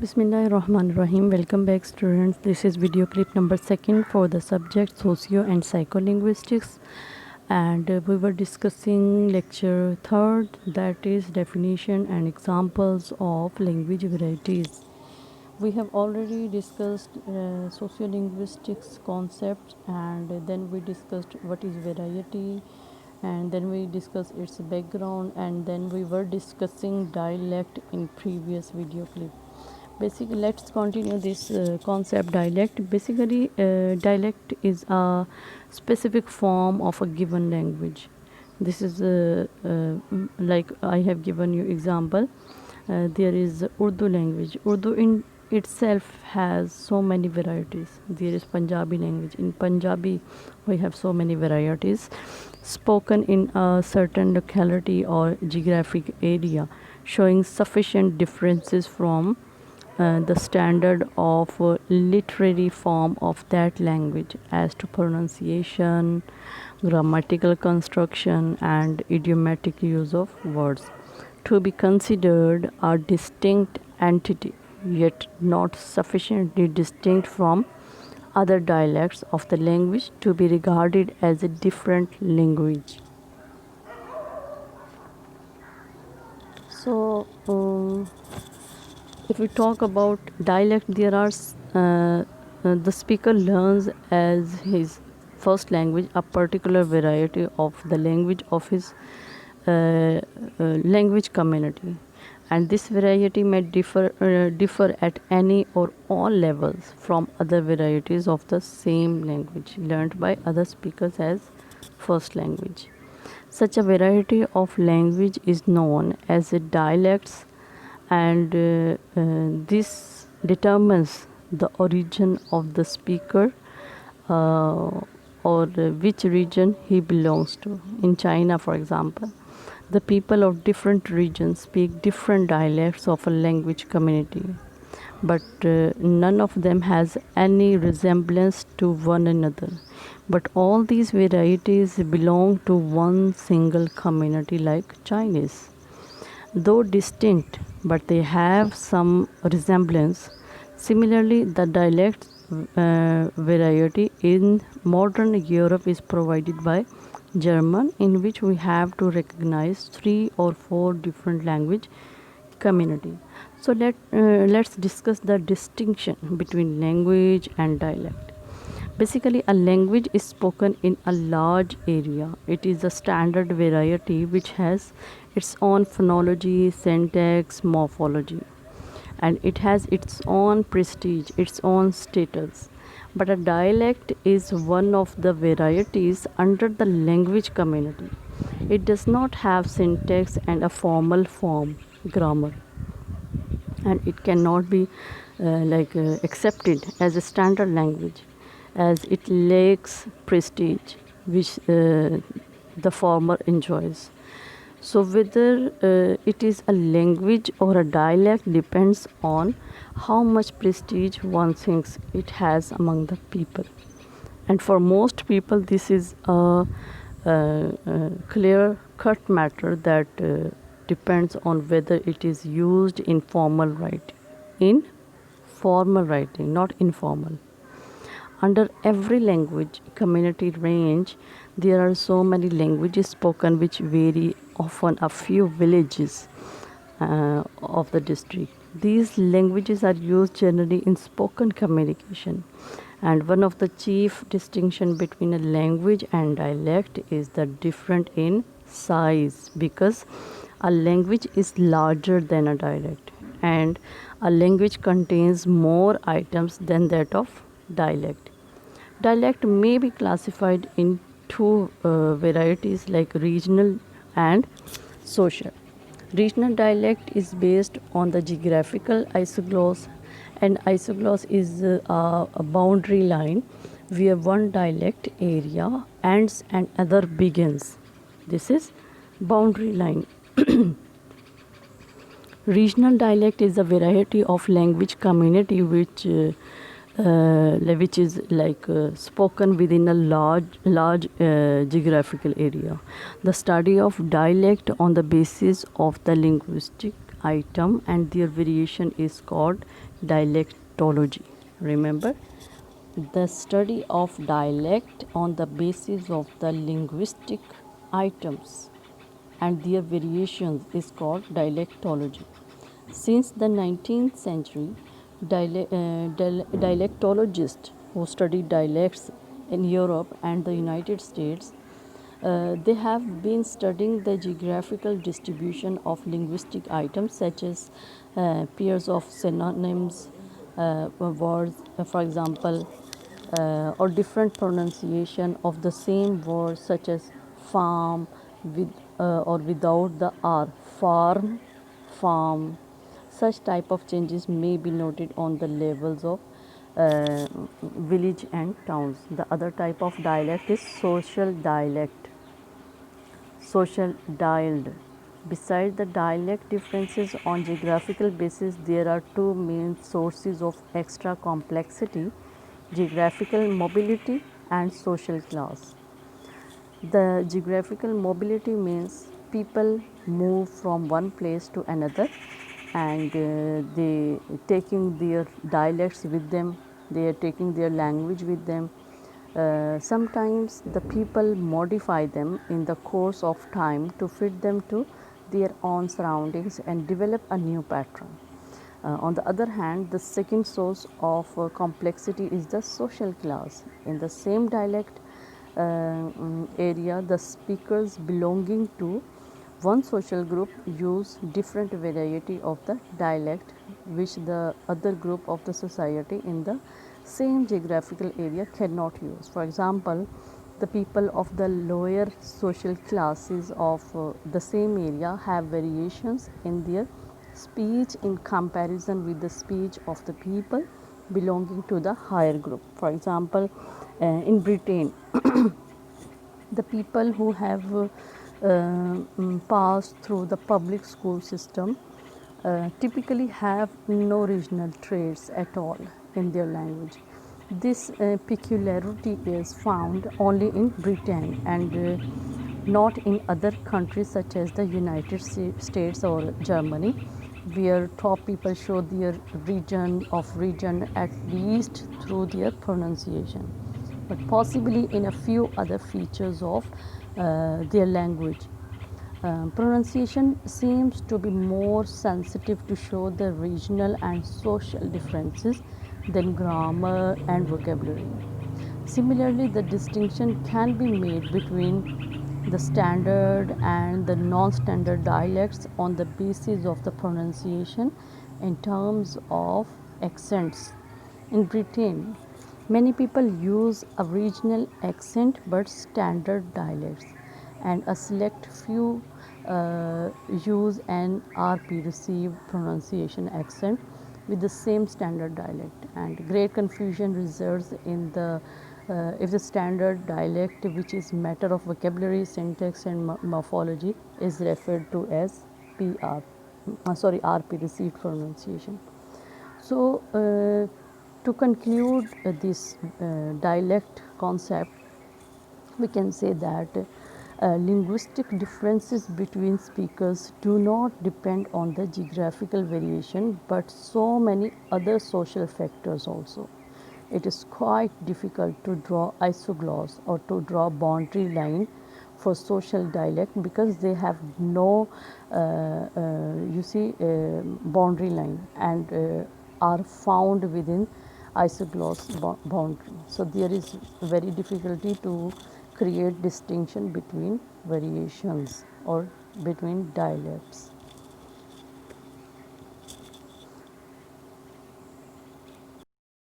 Bismillahirrahmanirrahim. Welcome back, students. This is video clip number 2 for the subject socio and psycholinguistics, and we were discussing lecture 3rd, that is definition and examples of language varieties. We have already discussed sociolinguistics concepts, and then we discussed what is variety, and then we discussed its background, and then we were discussing dialect in previous video clip. Basically, let's continue this concept. Dialect. Dialect is a specific form of a given language. This is like I have given you example. There is Urdu language. Urdu in itself has so many varieties. There is Punjabi language. In Punjabi we have so many varieties spoken in a certain locality or geographic area, showing sufficient differences from the standard of literary form of that language as to pronunciation, grammatical construction, and idiomatic use of words, to be considered a distinct entity, yet not sufficiently distinct from other dialects of the language to be regarded as a different language. So, if we talk about dialect, there are the speaker learns as his first language a particular variety of the language of his language community, and this variety may differ at any or all levels from other varieties of the same language learned by other speakers as first language. Such a variety of language is known as a dialects, and this determines the origin of the speaker or which region he belongs to. In China, for example, the people of different regions speak different dialects of a language community, but none of them has any resemblance to one another. But all these varieties belong to one single community, like Chinese. Though distinct, but they have some resemblance. Similarly, the dialect variety in modern Europe is provided by German, in which we have to recognize 3 or 4 different language community. So let's discuss the distinction between language and dialect. Basically, a language is spoken in a large area. It is a standard variety which has its own phonology, syntax, morphology, and it has its own prestige, its own status. But a dialect is one of the varieties under the language community. It does not have syntax and a formal form, grammar, and it cannot be accepted as a standard language, as it lacks prestige which the former enjoys. So, whether it is a language or a dialect depends on how much prestige one thinks it has among the people. And for most people, this is a clear cut matter that depends on whether it is used in formal writing. In formal writing, not informal. Under every language community range, there are so many languages spoken which vary often a few villages of the district. These languages are used generally in spoken communication, and one of the chief distinction between a language and dialect is the difference in size, because a language is larger than a dialect, and a language contains more items than that of dialect. Dialect may be classified in 2 varieties, like regional and social. Regional dialect is based on the geographical isogloss, and isogloss is a boundary line where one dialect area ends and other begins. This is boundary line. Regional dialect is a variety of language community which is spoken within a large geographical area. The study of dialect on the basis of the linguistic item and their variation is called dialectology. Remember, the study of dialect on the basis of the linguistic items and their variations is called dialectology. Since the 19th century, dialectologists who study dialects in Europe and the United States, they have been studying the geographical distribution of linguistic items such as pairs of synonyms, words, for example, or different pronunciation of the same word such as farm with or without the r, farm, farm. Such type of changes may be noted on the levels of village and towns. The other type of dialect is social dialect, social dialed. Besides the dialect differences on geographical basis, there are two main sources of extra complexity: geographical mobility and social class. The geographical mobility means people move from one place to another, and they taking their dialects with them, they are taking their language with them. Sometimes the people modify them in the course of time to fit them to their own surroundings and develop a new pattern. On the other hand, the second source of complexity is the social class. In the same dialect area, the speakers belonging to one social group use different variety of the dialect which the other group of the society in the same geographical area cannot use. For example, the people of the lower social classes of the same area have variations in their speech in comparison with the speech of the people belonging to the higher group. For example, in Britain, the people who have passed through the public school system typically have no regional traits at all in their language. This peculiarity is found only in Britain and not in other countries such as the United States or Germany, where top people show their region at least through their pronunciation, but possibly in a few other features of their language. Pronunciation seems to be more sensitive to show the regional and social differences than grammar and vocabulary. Similarly, the distinction can be made between the standard and the non-standard dialects on the basis of the pronunciation in terms of accents. In Britain, many people use a regional accent but standard dialects, and a select few use an RP received pronunciation accent with the same standard dialect, and great confusion results in the if the standard dialect, which is matter of vocabulary, syntax and morphology, is referred to as RP received pronunciation. So to conclude this dialect concept, we can say that linguistic differences between speakers do not depend on the geographical variation but so many other social factors also. It is quite difficult to draw isogloss or to draw boundary line for social dialect because they have no boundary line and are found within isogloss boundary. So there is very difficulty to create distinction between variations or between dialects.